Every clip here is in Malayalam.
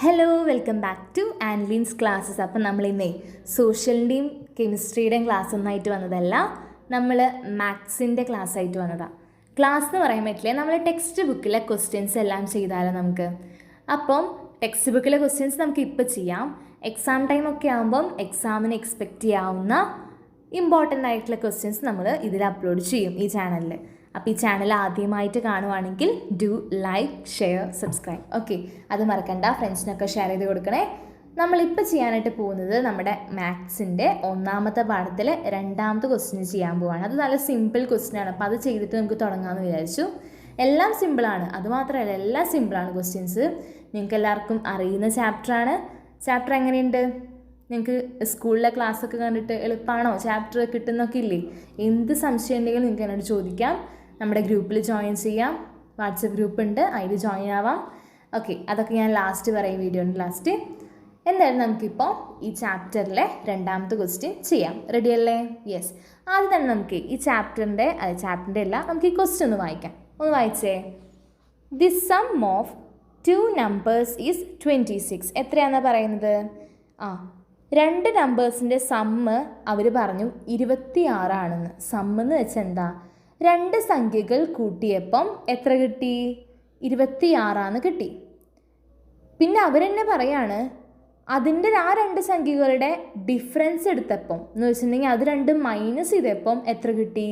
Hello, welcome back to Anleen's classes. അപ്പം നമ്മളിന്നേ സോഷ്യലിൻ്റെയും കെമിസ്ട്രിയുടെയും ക്ലാസ് ഒന്നായിട്ട് വന്നതല്ല, നമ്മൾ മാത്സിൻ്റെ ക്ലാസ് ആയിട്ട് വന്നതാണ്. ക്ലാസ് എന്ന് പറയാൻ പറ്റില്ല, നമ്മൾ ടെക്സ്റ്റ് ബുക്കിലെ ക്വസ്റ്റ്യൻസ് എല്ലാം ചെയ്താലോ നമുക്ക്. അപ്പം ടെക്സ്റ്റ് ബുക്കിലെ ക്വസ്റ്റ്യൻസ് നമുക്ക് ഇപ്പോൾ ചെയ്യാം. എക്സാം ടൈം ഒക്കെ ആകുമ്പം എക്സാമിന് എക്സ്പെക്റ്റ് ചെയ്യാവുന്ന ഇമ്പോർട്ടൻ്റ് ആയിട്ടുള്ള ക്വസ്റ്റ്യൻസ് നമ്മൾ ഇതിൽ അപ്ലോഡ് ചെയ്യും ഈ ചാനലിൽ. അപ്പോൾ ഈ ചാനൽ ആദ്യമായിട്ട് കാണുവാണെങ്കിൽ do like, share, subscribe. Okay, അത് മറക്കണ്ട, ഫ്രണ്ട്സിനൊക്കെ ഷെയർ ചെയ്ത് കൊടുക്കണേ. നമ്മളിപ്പോൾ ചെയ്യാനായിട്ട് പോകുന്നത് നമ്മുടെ മാത്സിൻ്റെ ഒന്നാമത്തെ പാഠത്തിൽ രണ്ടാമത്തെ ക്വസ്റ്റ്യൻ ചെയ്യാൻ പോവാണ്. അത് നല്ല സിമ്പിൾ ക്വസ്റ്റ്യനാണ്. അപ്പോൾ അത് ചെയ്തിട്ട് നമുക്ക് തുടങ്ങാമെന്ന് വിചാരിച്ചു. എല്ലാം സിമ്പിളാണ്, അതുമാത്രമല്ല എല്ലാം സിമ്പിളാണ് ക്വസ്റ്റ്യൻസ്. നിങ്ങൾക്ക് എല്ലാവർക്കും അറിയുന്ന ചാപ്റ്ററാണ്. ചാപ്റ്റർ എങ്ങനെയുണ്ട്? നിങ്ങൾക്ക് സ്കൂളിലെ ക്ലാസ്സൊക്കെ കണ്ടിട്ട് എളുപ്പമാണോ? ചാപ്റ്റർ കിട്ടുന്നൊക്കെ ഇല്ലേ? എന്ത് സംശയം ഉണ്ടെങ്കിലും നിങ്ങൾക്ക് എന്നോട് ചോദിക്കാം. നമ്മുടെ ഗ്രൂപ്പിൽ ജോയിൻ ചെയ്യാം. വാട്സപ്പ് ഗ്രൂപ്പ് ഉണ്ട്, അതിൽ ജോയിൻ ആവാം. ഓക്കെ, അതൊക്കെ ഞാൻ ലാസ്റ്റ് പറയും, വീഡിയോൻ്റെ ലാസ്റ്റ്. എന്തായാലും നമുക്കിപ്പോൾ ഈ ചാപ്റ്ററിലെ രണ്ടാമത്തെ ക്വസ്റ്റ്യൻ ചെയ്യാം. റെഡി അല്ലേ? യെസ്. ആദ്യം തന്നെ നമുക്ക് ഈ ചാപ്റ്ററിൻ്റെ അല്ല, നമുക്ക് ഈ ക്വസ്റ്റ്യൻ ഒന്ന് വായിക്കാം. ഒന്ന് വായിച്ചേ. The sum of 2 numbers is 26. എത്രയാണെന്നാണ് പറയുന്നത്? രണ്ട് നമ്പേഴ്സിൻ്റെ സമ്മ് അവർ പറഞ്ഞു 26 ആണെന്ന്. സമ്മെന്ന് വെച്ചാൽ എന്താ? രണ്ട് സംഖ്യകൾ കൂട്ടിയപ്പം എത്ര കിട്ടി? 26 കിട്ടി. പിന്നെ അവരെന്നെ പറയാണ് അതിൻ്റെ ആ രണ്ട് സംഖ്യകളുടെ ഡിഫറൻസ് എടുത്തപ്പം എന്ന് വെച്ചിട്ടുണ്ടെങ്കിൽ അത് രണ്ടും മൈനസ് ചെയ്തപ്പം എത്ര കിട്ടി?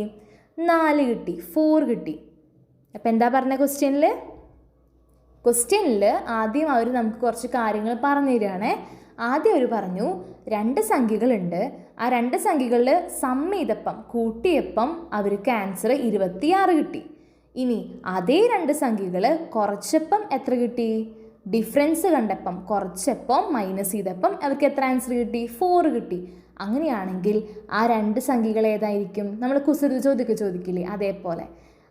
4 കിട്ടി, 4 കിട്ടി. അപ്പം എന്താ പറഞ്ഞ ക്വസ്റ്റ്യനിൽ ആദ്യം അവർ നമുക്ക് കുറച്ച് കാര്യങ്ങൾ പറഞ്ഞു തരികയാണേ. ആദ്യം അവർ പറഞ്ഞു രണ്ട് സംഖ്യകളുണ്ട്, ആ രണ്ട് സംഖ്യകളിൽ സം ചെയ്തപ്പം കൂട്ടിയപ്പം അവർക്ക് ആൻസർ 26 കിട്ടി. ഇനി അതേ രണ്ട് സംഖ്യകൾ കുറച്ചപ്പം എത്ര കിട്ടി? ഡിഫറൻസ് കണ്ടപ്പം കുറച്ചപ്പം മൈനസ് ചെയ്തപ്പം അവർക്ക് എത്ര ആൻസർ കിട്ടി? 4 കിട്ടി. അങ്ങനെയാണെങ്കിൽ ആ രണ്ട് സംഖ്യകൾ ഏതായിരിക്കും? നമ്മൾ കുസൃതി ചോദിക്കില്ലേ, അതേപോലെ.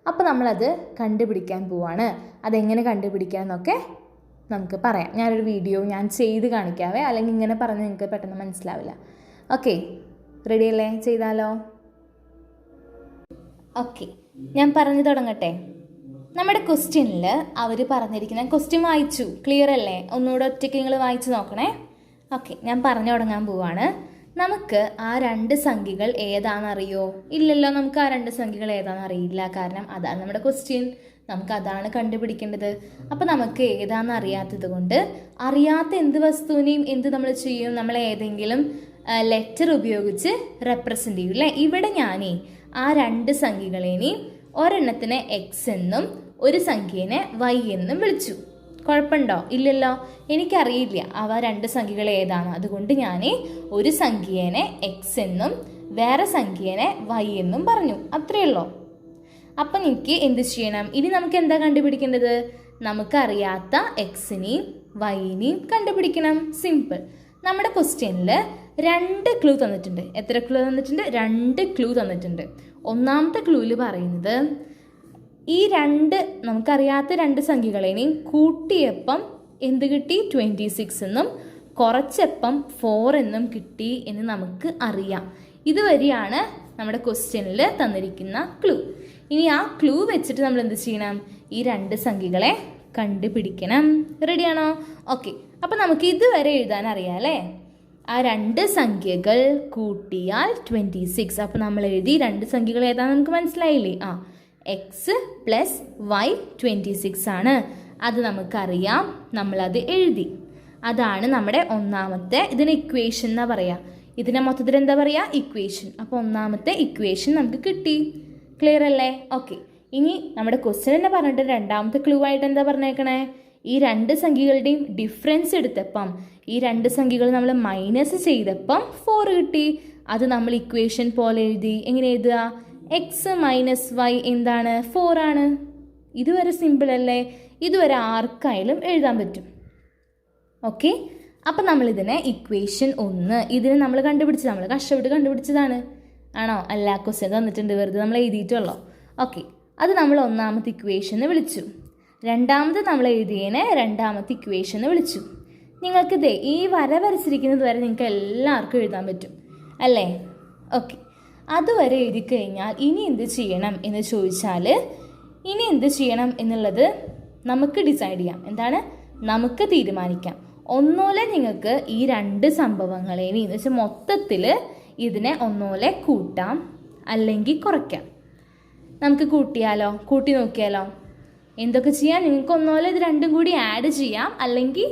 അപ്പോൾ നമ്മളത് കണ്ടുപിടിക്കാൻ പോവാണ്. അതെങ്ങനെ കണ്ടുപിടിക്കാമെന്നൊക്കെ നമുക്ക് പറയാം. ഞാനൊരു വീഡിയോ ഞാൻ ചെയ്ത് കാണിക്കാവേ, അല്ലെങ്കിൽ ഇങ്ങനെ പറഞ്ഞ് നിങ്ങൾക്ക് പെട്ടെന്ന് മനസ്സിലാവില്ല. ഓക്കെ, റെഡി അല്ലേ? ചെയ്താലോ? ഓക്കെ, ഞാൻ പറഞ്ഞു തുടങ്ങട്ടെ. നമ്മുടെ ക്വസ്റ്റ്യനിൽ അവർ പറഞ്ഞിരിക്കുന്ന ക്വസ്റ്റ്യൻ വായിച്ചു, ക്ലിയർ അല്ലേ? ഒന്നുകൂടെ ഒറ്റയ്ക്ക് നിങ്ങൾ വായിച്ച് നോക്കണേ. ഓക്കെ, ഞാൻ പറഞ്ഞു തുടങ്ങാൻ പോവാണ്. നമുക്ക് ആ രണ്ട് സംഖ്യകൾ ഏതാണെന്നറിയോ? ഇല്ലല്ലോ, നമുക്ക് ആ രണ്ട് സംഖ്യകൾ ഏതാണെന്ന് അറിയില്ല. കാരണം അതാണ് നമ്മുടെ ക്വസ്റ്റ്യൻ, നമുക്ക് അതാണ് കണ്ടുപിടിക്കേണ്ടത്. അപ്പം നമുക്ക് ഏതാണെന്ന് അറിയാത്തത് കൊണ്ട് അറിയാത്ത എന്ത് വസ്തുവിനെയും എന്ത് നമ്മൾ ചെയ്യും? നമ്മൾ ഏതെങ്കിലും ലെറ്റർ ഉപയോഗിച്ച് റെപ്രസെൻ്റ് ചെയ്യും അല്ലേ? ഇവിടെ ഞാനേ ആ രണ്ട് സംഖ്യകളേനെയും ഒരെണ്ണത്തിനെ എക്സ് എന്നും ഒരു സംഖ്യേനെ വൈ എന്നും വിളിച്ചു. കുഴപ്പമുണ്ടോ? ഇല്ലല്ലോ, എനിക്കറിയില്ല അവ രണ്ട് സംഖ്യകൾ ഏതാണ്. അതുകൊണ്ട് ഞാൻ ഒരു സംഖ്യേനെ എക്സ് എന്നും വേറെ സംഖ്യേനെ വൈ എന്നും പറഞ്ഞു. അത്രയേ ഉള്ളൂ. അപ്പം എനിക്ക് എന്ത് ചെയ്യണം? ഇനി നമുക്ക് എന്താ കണ്ടുപിടിക്കേണ്ടത്? നമുക്കറിയാത്ത എക്സിനെയും വൈനെയും കണ്ടുപിടിക്കണം. സിമ്പിൾ. നമ്മുടെ ക്വസ്റ്റ്യനിൽ 2 ക്ലൂ തന്നിട്ടുണ്ട്. എത്ര ക്ലൂ തന്നിട്ടുണ്ട്? 2 ക്ലൂ തന്നിട്ടുണ്ട്. ഒന്നാമത്തെ ക്ലൂവിൽ പറയുന്നത് ഈ നമുക്കറിയാത്ത രണ്ട് സംഖ്യകളെയും കൂട്ടിയപ്പം എന്ത് കിട്ടി? 26 എന്നും കുറച്ചപ്പം 4 എന്നും കിട്ടി എന്ന് നമുക്ക് അറിയാം. ഇതുവരെയാണ് നമ്മുടെ ക്വസ്റ്റ്യനിൽ തന്നിരിക്കുന്ന ക്ലൂ. ഇനി ആ ക്ലൂ വെച്ചിട്ട് നമ്മൾ എന്ത് ചെയ്യണം? ഈ രണ്ട് സംഖ്യകളെ കണ്ടുപിടിക്കണം. റെഡിയാണോ? ഓക്കെ, അപ്പം നമുക്ക് ഇതുവരെ എഴുതാൻ അറിയാം അല്ലേ? ആ രണ്ട് സംഖ്യകൾ കൂട്ടിയാൽ 26. അപ്പം നമ്മൾ എഴുതി രണ്ട് സംഖ്യകൾ ഏതാണെന്ന് നമുക്ക് മനസ്സിലായില്ലേ? എക്സ് പ്ലസ് വൈ 26 ആണ്. അത് നമുക്കറിയാം, നമ്മളത് എഴുതി. അതാണ് നമ്മുടെ ഒന്നാമത്തെ. ഇതിന് ഇക്വേഷൻ എന്നാ പറയുക. ഇതിനെ മൊത്തത്തിൽ എന്താ പറയുക? ഇക്വേഷൻ. അപ്പോൾ ഒന്നാമത്തെ ഇക്വേഷൻ നമുക്ക് കിട്ടി. ക്ലിയർ അല്ലേ? ഓക്കെ, ഇനി നമ്മുടെ ക്വസ്റ്റ്യൻ തന്നെ പറഞ്ഞിട്ട് രണ്ടാമത്തെ ക്ലൂ ആയിട്ട് എന്താ പറഞ്ഞേക്കണേ? ഈ രണ്ട് സംഖ്യകളുടെയും ഡിഫറൻസ് എടുത്തപ്പം ഈ രണ്ട് സംഖ്യകൾ നമ്മൾ മൈനസ് ചെയ്തപ്പം 4 കിട്ടി. അത് നമ്മൾ ഇക്വേഷൻ പോലെ എഴുതി. എങ്ങനെ എഴുതുക? എക്സ് മൈനസ് വൈ എന്താണ്? 4 ആണ്. ഇതുവരെ സിമ്പിൾ അല്ലേ? ഇതുവരെ ആർക്കായാലും എഴുതാൻ പറ്റും. ഓക്കെ, അപ്പം നമ്മളിതിനെ ഇക്വേഷൻ 1, ഇതിനെ നമ്മൾ കഷ്ടപ്പെട്ട് കണ്ടുപിടിച്ചതാണ്. ആണോ? അല്ല, ക്വസ്റ്റ്യൻ തന്നിട്ടുണ്ട്, വെറുതെ നമ്മൾ എഴുതിയിട്ടുള്ളൂ. ഓക്കെ, അത് നമ്മൾ ഒന്നാമത്തെ ഇക്വേഷൻ എന്ന് വിളിച്ചു. രണ്ടാമത് നമ്മൾ എഴുതിയതിനെ രണ്ടാമത്തെ ഇക്വേഷൻ എന്ന് വിളിച്ചു. നിങ്ങൾക്കിതേ ഈ വരച്ചിരിക്കുന്നത് വരെ നിങ്ങൾക്ക് എല്ലാവർക്കും എഴുതാൻ പറ്റും അല്ലേ? ഓക്കെ, അതുവരെ എഴുതി കഴിഞ്ഞാൽ ഇനി എന്ത് ചെയ്യണം എന്ന് ചോദിച്ചാൽ, ഇനി എന്ത് ചെയ്യണം എന്നുള്ളത് നമുക്ക് ഡിസൈഡ് ചെയ്യാം. എന്താണ്? നമുക്ക് തീരുമാനിക്കാം. ഒന്നുപോലെ നിങ്ങൾക്ക് ഈ രണ്ട് സംഭവങ്ങളെയും എന്ന് വെച്ചാൽ മൊത്തത്തിൽ ഇതിനെ ഒന്നുപോലെ കൂട്ടാം അല്ലെങ്കിൽ കുറയ്ക്കാം. നമുക്ക് കൂട്ടിയാലോ, കൂട്ടി നോക്കിയാലോ? എന്തൊക്കെ ചെയ്യാം? നിങ്ങൾക്ക് ഒന്നുപോലെ ഇത് രണ്ടും കൂടി ആഡ് ചെയ്യാം അല്ലെങ്കിൽ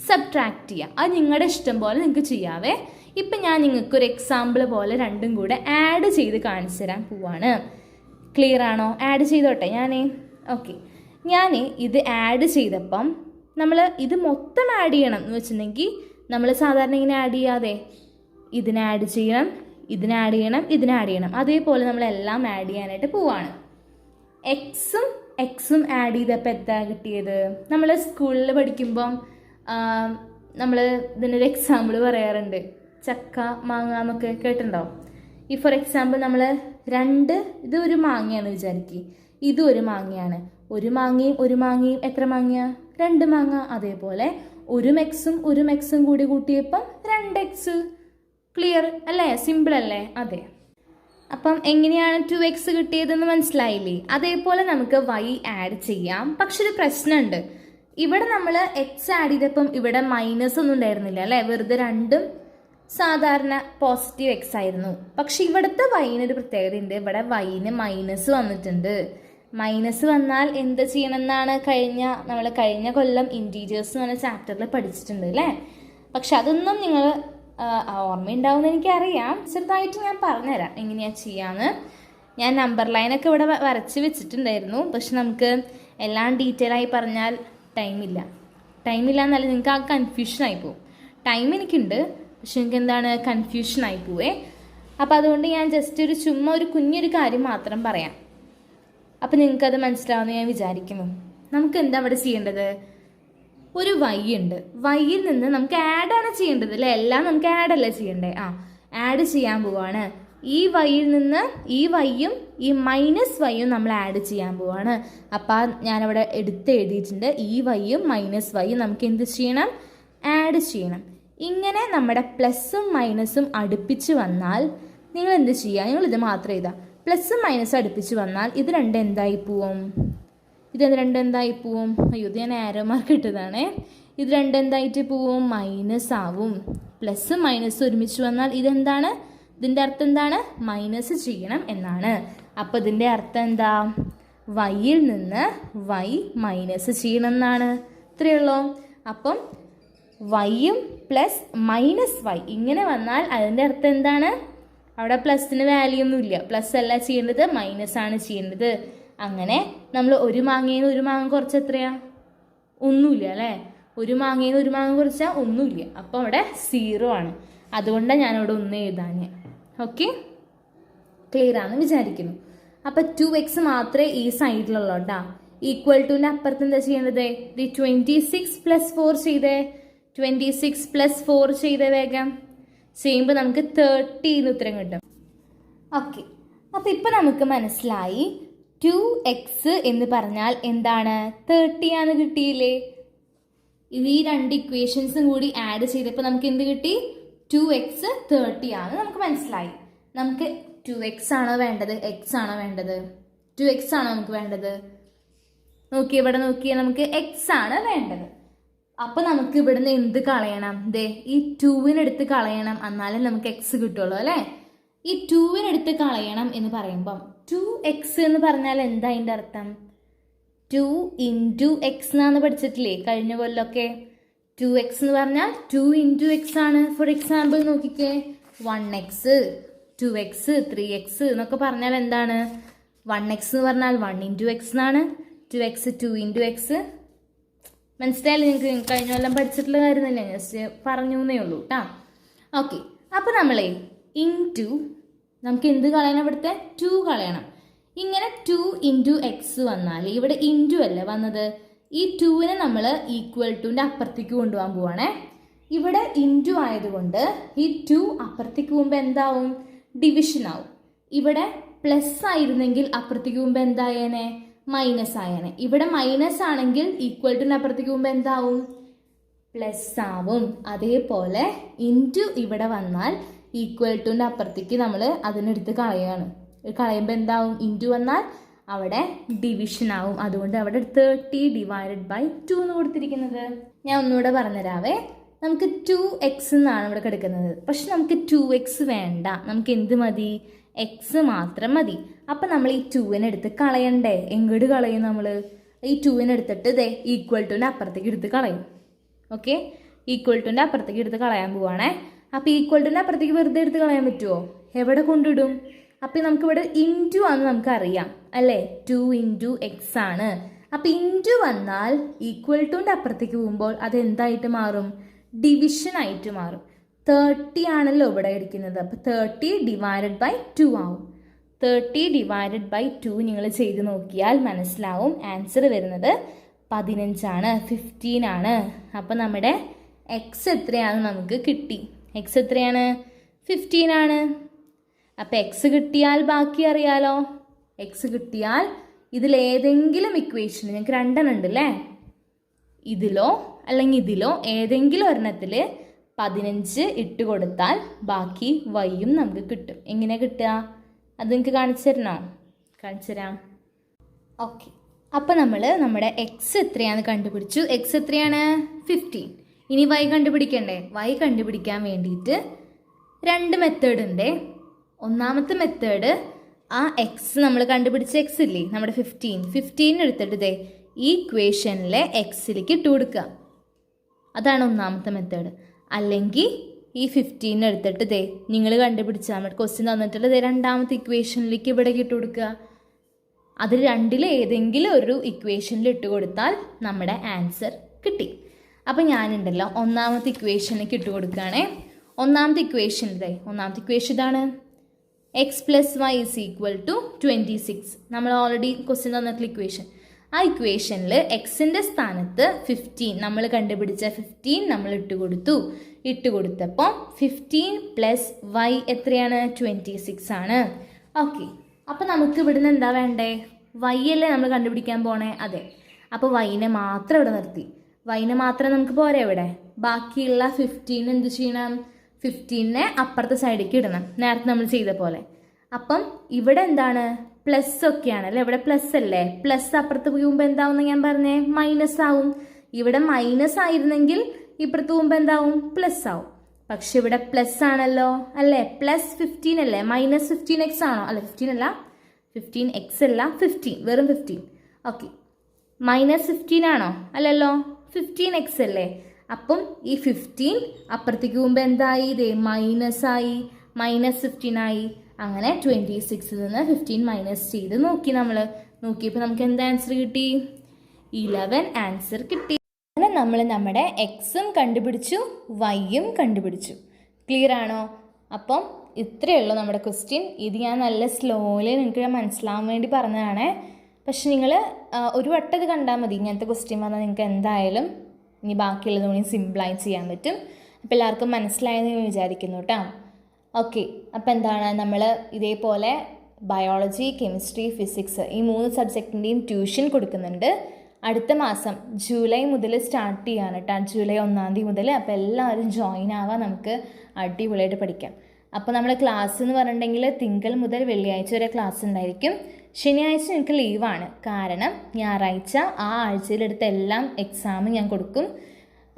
സബ്ട്രാക്ട് ചെയ്യാം. അത് നിങ്ങളുടെ ഇഷ്ടം പോലെ നിങ്ങൾക്ക് ചെയ്യാവേ. ഇപ്പം ഞാൻ നിങ്ങൾക്കൊരു എക്സാമ്പിൾ പോലെ രണ്ടും കൂടെ ആഡ് ചെയ്ത് കാണിച്ചു തരാൻ പോവാണ്. ക്ലിയർ ആണോ? ആഡ് ചെയ്തോട്ടെ ഓക്കെ. ഞാൻ ഇത് ആഡ് ചെയ്തപ്പം നമ്മൾ ഇത് മൊത്തം ആഡ് ചെയ്യണം എന്ന് വെച്ചിട്ടുണ്ടെങ്കിൽ നമ്മൾ സാധാരണ ഇങ്ങനെ ആഡ് ചെയ്യാതെ ഇതിനെ ആഡ് ചെയ്യണം, ഇതിനെ ആഡ് ചെയ്യണം, ഇതിനെ ആഡ് ചെയ്യണം. അതേപോലെ നമ്മളെല്ലാം ആഡ് ചെയ്യാനായിട്ട് പോവാണ്. എക്സും ആഡ് ചെയ്തപ്പോൾ എന്താ കിട്ടിയത്? നമ്മൾ സ്കൂളിൽ പഠിക്കുമ്പം നമ്മൾ ഇതിനൊരു എക്സാമ്പിൾ പറയാറുണ്ട്, ചക്ക മാങ്ങ എന്നൊക്കെ കേട്ടിട്ടുണ്ടോ? ഈ ഫോർ എക്സാമ്പിൾ നമ്മൾ ഇത് ഒരു മാങ്ങയാണ് വിചാരിക്കുക, ഇതും ഒരു മാങ്ങയാണ്. ഒരു മാങ്ങയും എത്ര മാങ്ങ? 2 മാങ്ങ. അതേപോലെ ഒരു എക്സും കൂടി കൂട്ടിയപ്പം 2x. ക്ലിയർ അല്ലേ? സിമ്പിൾ അല്ലേ? അതെ. അപ്പം എങ്ങനെയാണ് 2x കിട്ടിയതെന്ന് മനസ്സിലായില്ലേ? അതേപോലെ നമുക്ക് y ആഡ് ചെയ്യാം. പക്ഷെ ഒരു പ്രശ്നമുണ്ട്. ഇവിടെ നമ്മൾ എക്സ് ആഡ് ചെയ്തപ്പം ഇവിടെ മൈനസ് ഒന്നും ഉണ്ടായിരുന്നില്ല അല്ലേ? വെറുതെ രണ്ടും സാധാരണ പോസിറ്റീവ് എക്സ് ആയിരുന്നു. പക്ഷെ ഇവിടുത്തെ വൈനൊരു പ്രത്യേകത ഉണ്ട്. ഇവിടെ വൈന് മൈനസ് വന്നിട്ടുണ്ട്. മൈനസ് വന്നാൽ എന്ത് ചെയ്യണമെന്നാണ് നമ്മൾ കഴിഞ്ഞ കൊല്ലം ഇൻറ്റീജേഴ്സ് എന്ന് പറഞ്ഞ ചാപ്റ്ററിൽ പഠിച്ചിട്ടുണ്ട് അല്ലേ? പക്ഷെ അതൊന്നും നിങ്ങൾ ഓർമ്മയുണ്ടാവുമെന്ന് എനിക്കറിയാം. ചെറുതായിട്ട് ഞാൻ പറഞ്ഞുതരാം എങ്ങനെയാണ് ചെയ്യാന്ന്. ഞാൻ നമ്പർ ലൈനൊക്കെ ഇവിടെ വരച്ച് വെച്ചിട്ടുണ്ടായിരുന്നു. പക്ഷെ നമുക്ക് എല്ലാം ഡീറ്റെയിൽ ആയി പറഞ്ഞാൽ ടൈമില്ല എന്നല്ല, നിങ്ങൾക്ക് ആ കൺഫ്യൂഷനായി പോകും. ടൈം എനിക്കുണ്ട്, പക്ഷെ എനിക്ക് എന്താണ് കൺഫ്യൂഷനായി പോവേ. അപ്പോൾ അതുകൊണ്ട് ഞാൻ ജസ്റ്റ് ചുമ്മാ ഒരു കുഞ്ഞൊരു കാര്യം മാത്രം പറയാം. അപ്പം നിങ്ങൾക്കത് മനസ്സിലാവുമെന്ന് ഞാൻ വിചാരിക്കുന്നു. നമുക്ക് എന്താ അവിടെ ചെയ്യേണ്ടത്? ഒരു വൈ ഉണ്ട്. വൈയിൽ നിന്ന് നമുക്ക് ആഡാണ് ചെയ്യേണ്ടത് അല്ലേ? എല്ലാം നമുക്ക് ആഡല്ലേ ചെയ്യണ്ടേ? ആഡ് ചെയ്യാൻ പോവാണ്. ഈ വൈയിൽ നിന്ന് ഈ വൈയും ഈ മൈനസ് വൈയും നമ്മൾ ആഡ് ചെയ്യാൻ പോവാണ്. അപ്പം ഞാനവിടെ എഴുതിയിട്ടുണ്ട്, ഈ വൈയും മൈനസ് വൈയും നമുക്ക് എന്ത് ചെയ്യണം? ആഡ് ചെയ്യണം. ഇങ്ങനെ നമ്മുടെ പ്ലസും മൈനസും അടുപ്പിച്ച് വന്നാൽ നിങ്ങൾ എന്ത് ചെയ്യുക? നിങ്ങൾ ഇത് മാത്രം എഴുതാം. പ്ലസും മൈനസും അടുപ്പിച്ച് വന്നാൽ ഇത് രണ്ടും എന്തായി പോവും? അയ്യോ, ഇത് ഞാൻ ആരോ മാർക്ക് ഇട്ടതാണേ. ഇത് രണ്ടും എന്തായിട്ട് പോവും? മൈനസ് ആവും. പ്ലസും മൈനസും ഒരുമിച്ച് വന്നാൽ ഇതെന്താണ്? ഇതിൻ്റെ അർത്ഥം എന്താണ്? മൈനസ് ചെയ്യണം എന്നാണ്. അപ്പോൾ ഇതിൻ്റെ അർത്ഥം എന്താ? വൈയിൽ നിന്ന് വൈ മൈനസ് ചെയ്യണം എന്നാണ്. ഇത്രയേ ഉള്ളൂ. അപ്പം വൈയും പ്ലസ് മൈനസ് വൈ ഇങ്ങനെ വന്നാൽ അതിൻ്റെ അർത്ഥം എന്താണ്? അവിടെ പ്ലസിന് വാല്യൂ ഒന്നുമില്ല. പ്ലസ് അല്ല ചെയ്യേണ്ടത്, മൈനസ് ആണ് ചെയ്യേണ്ടത്. അങ്ങനെ നമ്മൾ ഒരു മാങ്ങയിൽ നിന്ന് ഒരു മാങ്ങ കുറച്ച് എത്രയാ? ഒന്നുമില്ല അല്ലേ? ഒരു മാങ്ങയിൽ നിന്ന് ഒരു മാങ്ങ കുറച്ചാൽ ഒന്നുമില്ല. അപ്പോൾ അവിടെ 0 ആണ്. അതുകൊണ്ടാണ് ഞാനവിടെ 1 എഴുതാൻ. ഓക്കെ, ക്ലിയർ ആണെന്ന് വിചാരിക്കുന്നു. അപ്പം 2x മാത്രമേ ഈ സൈഡിലുള്ളൂ കേട്ടോ. ഈക്വൽ ടുവിൻ്റെ അപ്പുറത്ത് എന്താ ചെയ്യേണ്ടത്? 26 + 4 ചെയ്തേ. 26 + 4 ചെയ്തേ. വേഗം ചെയ്യുമ്പോൾ നമുക്ക് 30 എന്ന് ഉത്തരം കിട്ടും. ഓക്കെ, അപ്പം ഇപ്പം നമുക്ക് മനസ്സിലായി 2x എന്ന് പറഞ്ഞാൽ എന്താണ്? 30 ആണ് കിട്ടിയില്ലേ? ഇത് ഈ 2 ഇക്വേഷൻസും കൂടി ആഡ് ചെയ്തപ്പോൾ നമുക്ക് എന്ത് കിട്ടി? 2x 30 ആണ് നമുക്ക് മനസ്സിലായി. നമുക്ക് 2x ആണോ വേണ്ടത്, x ആണോ വേണ്ടത്? 2x ആണോ നമുക്ക് വേണ്ടത്? ഇവിടെ നോക്കിയാൽ നമുക്ക് x ആണ് വേണ്ടത്. അപ്പോൾ നമുക്ക് ഇവിടുന്ന് എന്ത് കളയണം? ഈ 2-നെടുത്ത് കളയണം, എന്നാലേ നമുക്ക് x കിട്ടുള്ളൂ അല്ലേ? ഈ 2-നെടുത്ത് കളയണം എന്ന് പറയുമ്പം 2x എന്ന് പറഞ്ഞാൽ എന്താ അതിൻ്റെ അർത്ഥം? 2 × x എന്നാണ് പഠിച്ചിട്ടില്ലേ കഴിഞ്ഞ കൊല്ലമൊക്കെ? 2x എന്ന് പറഞ്ഞാൽ 2 × x ആണ്. ഫോർ എക്സാമ്പിൾ നോക്കിക്കേ, 1x 2x 3x എന്നൊക്കെ പറഞ്ഞാൽ എന്താണ്? 1x എന്ന് പറഞ്ഞാൽ 1 × x എന്നാണ്. 2x 2 × x. മനസ്സിലായില്ലേ? നിങ്ങൾക്ക് കഴിഞ്ഞ കൊല്ലം പഠിച്ചിട്ടുള്ള കാര്യം തന്നെ ജസ്റ്റ് പറഞ്ഞു എന്നേ ഉള്ളൂ കേട്ടോ. ഓക്കെ, അപ്പോൾ നമ്മളെ നമുക്ക് എന്ത് കളയണം? ഇവിടുത്തെ 2 കളയണം. ഇങ്ങനെ 2 × x വന്നാൽ ഇവിടെ ഇൻറ്റു അല്ലേ വന്നത്? ഈ 2-നെ നമ്മൾ ഈക്വൽ ടുവിൻ്റെ അപ്പുറത്തേക്ക് കൊണ്ടുപോകാൻ പോവാണേ. ഇവിടെ ഇൻറ്റു ആയതുകൊണ്ട് ഈ 2 അപ്പുറത്തേക്ക് പോകുമ്പോൾ എന്താവും? ഡിവിഷൻ ആവും. ഇവിടെ പ്ലസ് ആയിരുന്നെങ്കിൽ അപ്പുറത്തേക്ക് പോകുമ്പോൾ എന്തായേനെ? മൈനസ് ആയേനെ. ഇവിടെ മൈനസ് ആണെങ്കിൽ ഈക്വൽ ടുവിൻ്റെ അപ്പുറത്തേക്ക് പോകുമ്പോൾ എന്താവും? പ്ലസ് ആവും. അതേപോലെ ഇൻറ്റു ഇവിടെ വന്നാൽ ഈക്വൽ ടുവിൻ്റെ അപ്പുറത്തേക്ക് നമ്മൾ അതിനെടുത്ത് കളയുമ്പോൾ എന്താവും? ഇൻറ്റു വന്നാൽ അവിടെ ഡിവിഷൻ ആവും. അതുകൊണ്ട് അവിടെ 30 ÷ 2 എന്ന് കൊടുത്തിരിക്കുന്നത്. ഞാൻ ഒന്നുകൂടെ പറഞ്ഞുതരാവേ. നമുക്ക് 2x എന്നാണ് ഇവിടെ കിടക്കുന്നത്. പക്ഷെ നമുക്ക് 2x വേണ്ട, നമുക്ക് എന്ത് മതി? എക്സ് മാത്രം മതി. അപ്പം നമ്മൾ ഈ 2നെ എടുത്ത് കളയണ്ടേ? എങ്ങോട്ട് കളയും? നമ്മൾ ഈ 2നെ എടുത്തിട്ട് ഇതേ ഈക്വൽ ടുവിൻ്റെ അപ്പുറത്തേക്ക് എടുത്ത് കളയും. ഓക്കെ, ഈക്വൽ ടുവിൻ്റെ അപ്പുറത്തേക്ക് എടുത്ത് കളയാൻ പോവാണേ. അപ്പോൾ ഈക്വൽ ടുവിൻ്റെ അപ്പുറത്തേക്ക് വെറുതെ എടുത്ത് കളയാൻ പറ്റുമോ? എവിടെ കൊണ്ടിടും? അപ്പം നമുക്കിവിടെ ഇൻറ്റു ആണെന്ന് നമുക്കറിയാം അല്ലേ? 2 ഇൻറ്റു എക്സ് ആണ്. അപ്പം ഇൻറ്റു വന്നാൽ ഈക്വൽ ടുവിൻ്റെ അപ്പുറത്തേക്ക് പോകുമ്പോൾ അത് എന്തായിട്ട് മാറും? ഡിവിഷൻ ആയിട്ട് മാറും. 30 ആണല്ലോ ഇവിടെ ഇരിക്കുന്നത്. അപ്പോൾ 30 ഡിവൈഡഡ് ബൈ 2 ആവും. 30 ഡിവൈഡഡ് ബൈ 2 നിങ്ങൾ ചെയ്ത് നോക്കിയാൽ മനസ്സിലാവും. ആൻസർ വരുന്നത് 15 ആണ്, 15 ആണ്. അപ്പം നമ്മുടെ എക്സ് എത്രയാണെന്ന് നമുക്ക് കിട്ടി. എക്സ് എത്രയാണ്? 15 ആണ്. അപ്പം എക്സ് കിട്ടിയാൽ ബാക്കി അറിയാലോ. എക്സ് കിട്ടിയാൽ ഇതിലേതെങ്കിലും ഇക്വേഷൻ, ഞങ്ങൾക്ക് 2 എണ്ണം ഉണ്ട് അല്ലേ, ഇതിലോ അല്ലെങ്കിൽ ഇതിലോ ഏതെങ്കിലും ഒരെണ്ണത്തിൽ 15 ഇട്ട് കൊടുത്താൽ ബാക്കി വൈയും നമുക്ക് കിട്ടും. എങ്ങനെ കിട്ടുക? അത് നിങ്ങൾക്ക് കാണിച്ചു തരണോ? കാണിച്ചു തരാം. ഓക്കെ, അപ്പം നമ്മൾ നമ്മുടെ എക്സ് എത്രയാണെന്ന് കണ്ടുപിടിച്ചു. എക്സ് എത്രയാണ്? 15. ഇനി വൈ കണ്ടുപിടിക്കണ്ടേ? വൈ കണ്ടുപിടിക്കാൻ വേണ്ടിയിട്ട് 2 മെത്തേഡ് ഉണ്ട്. ഒന്നാമത്തെ മെത്തേഡ്, ആ എക്സ് നമ്മൾ കണ്ടുപിടിച്ച എക്സ് ഇല്ലേ നമ്മുടെ 15 എടുത്തിട്ട് ഇതേ ഈ ഇക്വേഷനിലെ എക്സിലേക്ക് ഇട്ട് കൊടുക്കുക. അതാണ് ഒന്നാമത്തെ മെത്തേഡ്. അല്ലെങ്കിൽ ഈ 15 എടുത്തിട്ട് ഇതേ നിങ്ങൾ കണ്ടുപിടിച്ച നമ്മുടെ ക്വസ്റ്റ്യൻ തന്നിട്ടുള്ള ഇതേ രണ്ടാമത്തെ ഇക്വേഷനിലേക്ക് ഇവിടെ ഇട്ട് കൊടുക്കുക. അതിൽ രണ്ടിൽ ഏതെങ്കിലും ഒരു ഇക്വേഷനിൽ ഇട്ട് കൊടുത്താൽ നമ്മുടെ ആൻസർ കിട്ടി. അപ്പം ഞാനുണ്ടല്ലോ ഒന്നാമത്തെ ഇക്വേഷനിലേക്ക് ഇട്ട് കൊടുക്കുകയാണേ. ഒന്നാമത്തെ ഇക്വേഷൻ ഇതാണ് x plus y is equal to 26. നമ്മൾ ഓൾറെഡി ക്വസ്റ്റ്യൻ തന്നിട്ടുള്ള ഇക്വേഷൻ. ആ ഇക്വേഷനിൽ എക്സിൻ്റെ സ്ഥാനത്ത് 15 നമ്മൾ കണ്ടുപിടിച്ച 15 നമ്മൾ ഇട്ട് കൊടുത്തപ്പോൾ 15 പ്ലസ് വൈ എത്രയാണ്? 26 ആണ്. ഓക്കെ, അപ്പോൾ നമുക്ക് ഇവിടുന്ന് എന്താ വേണ്ടേ? വൈ അല്ലേ നമ്മൾ കണ്ടുപിടിക്കാൻ പോണേ? അതെ. അപ്പോൾ വൈനെ മാത്രം ഇവിടെ നിർത്തി. വൈനെ മാത്രം നമുക്ക് പോരെ ഇവിടെ. ബാക്കിയുള്ള 15 എന്ത് ചെയ്യണം? 15നെ അപ്പുറത്തെ സൈഡിലേക്ക് ഇടണം, നേരത്തെ നമ്മൾ ചെയ്ത പോലെ. അപ്പം ഇവിടെ എന്താണ്? പ്ലസ് ഒക്കെയാണ് അല്ലേ, ഇവിടെ പ്ലസ് അല്ലേ. പ്ലസ് അപ്പുറത്ത് പോകുമ്പോൾ എന്താവും ഞാൻ പറഞ്ഞേ? മൈനസ് ആവും. ഇവിടെ മൈനസ് ആയിരുന്നെങ്കിൽ ഇപ്പുറത്ത് പോകുമ്പോൾ എന്താവും? പ്ലസ് ആവും. പക്ഷെ ഇവിടെ പ്ലസ് ആണല്ലോ അല്ലേ, പ്ലസ് 15 അല്ലേ. മൈനസ് 15x ആണോ? അല്ല, 15 അല്ല, 15x അല്ല, 15, വെറും 15. ഓക്കെ, മൈനസ് 15 ആണോ? അല്ലല്ലോ, 15x അല്ലേ. അപ്പം ഈ 15 അപ്പുറത്തേക്ക് പോകുമ്പോൾ എന്തായി? ഇതേ മൈനസ് ആയി, മൈനസ് 15 ആയി. അങ്ങനെ 26ൽ നിന്ന് 15 മൈനസ് ചെയ്ത് നോക്കിയപ്പോൾ നമുക്ക് എന്താ ആൻസർ കിട്ടി? 11 ആൻസർ കിട്ടി. അങ്ങനെ നമ്മൾ നമ്മുടെ എക്സും കണ്ടുപിടിച്ചു, വൈയും കണ്ടുപിടിച്ചു. ക്ലിയർ ആണോ? അപ്പം ഇത്രയേ ഉള്ളൂ നമ്മുടെ ക്വസ്റ്റ്യൻ. ഇത് ഞാൻ നല്ല സ്ലോയിൽ നിങ്ങൾക്ക് മനസ്സിലാവാൻ വേണ്ടി പറഞ്ഞതാണ്. പക്ഷെ നിങ്ങൾ ഒരു വട്ടം ഇത് കണ്ടാൽ മതി. ഇങ്ങനത്തെ ക്വസ്റ്റ്യൻ വന്നാൽ നിങ്ങൾക്ക് എന്തായാലും ഇനി ബാക്കിയുള്ളത് കൂടി സിമ്പിളായി ചെയ്യാൻ പറ്റും. അപ്പോൾ എല്ലാവർക്കും മനസ്സിലായെന്ന് ഞാൻ വിചാരിക്കുന്നു കേട്ടോ. ഓക്കെ, അപ്പോൾ എന്താണ്, നമ്മൾ ഇതേപോലെ ബയോളജി, കെമിസ്ട്രി, ഫിസിക്സ് ഈ 3 സബ്ജക്റ്റിൻ്റെയും ട്യൂഷൻ കൊടുക്കുന്നുണ്ട്. അടുത്ത മാസം ജൂലൈ മുതൽ സ്റ്റാർട്ട് ചെയ്യാണ് കേട്ടോ, ജൂലൈ 1-ാം തീയതി മുതൽ. അപ്പോൾ എല്ലാവരും ജോയിൻ ആവാൻ, നമുക്ക് അടിപൊളിയായിട്ട് പഠിക്കാം. അപ്പോൾ നമ്മുടെ ക്ലാസ് എന്ന് പറഞ്ഞിട്ടുണ്ടെങ്കിൽ തിങ്കൾ മുതൽ വെള്ളിയാഴ്ച വരെ ക്ലാസ് ഉണ്ടായിരിക്കും. ശനിയാഴ്ച എനിക്ക് ലീവാണ്, കാരണം ഞായറാഴ്ച ആ ആഴ്ചയിലെടുത്ത എല്ലാം എക്സാം ഞാൻ കൊടുക്കും.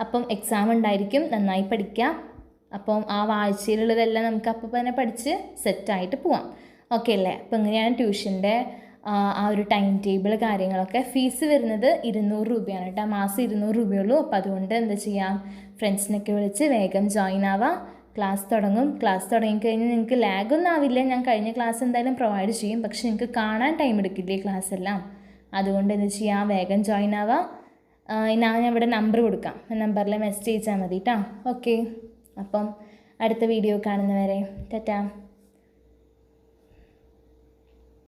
അപ്പം എക്സാം ഉണ്ടായിരിക്കും, നന്നായി പഠിക്കാം. അപ്പം ആ ആഴ്ചയിലുള്ളതെല്ലാം നമുക്ക് അപ്പം തന്നെ പഠിച്ച് സെറ്റായിട്ട് പോവാം. ഓക്കെ അല്ലേ? അപ്പം ഇങ്ങനെയാണ് ട്യൂഷൻ്റെ ആ ഒരു ടൈം ടേബിൾ കാര്യങ്ങളൊക്കെ. ഫീസ് വരുന്നത് 200 രൂപയാണ് കേട്ടോ, മാസം 200 രൂപയുള്ളൂ. അപ്പോൾ അതുകൊണ്ട് എന്താ ചെയ്യാം, ഫ്രണ്ട്സിനൊക്കെ വിളിച്ച് വേഗം ജോയിൻ ആവാം. ക്ലാസ് തുടങ്ങിക്കഴിഞ്ഞാൽ നിങ്ങൾക്ക് ലാഗൊന്നും ആവില്ല. ഞാൻ കഴിഞ്ഞ ക്ലാസ് എന്തായാലും പ്രൊവൈഡ് ചെയ്യും, പക്ഷെ നിങ്ങൾക്ക് കാണാൻ ടൈം എടുക്കില്ലേ ക്ലാസ് എല്ലാം. അതുകൊണ്ട് എന്താ ചെയ്യാം, വേഗം ജോയിൻ ആവാം. ഞാൻ ഇവിടെ നമ്പർ കൊടുക്കാം, നമ്പറിൽ മെസ്സേജ് അയച്ചാൽ മതി കേട്ടോ. ഓക്കെ, അപ്പം അടുത്ത വീഡിയോ കാണുന്നവരെ ടാറ്റാ.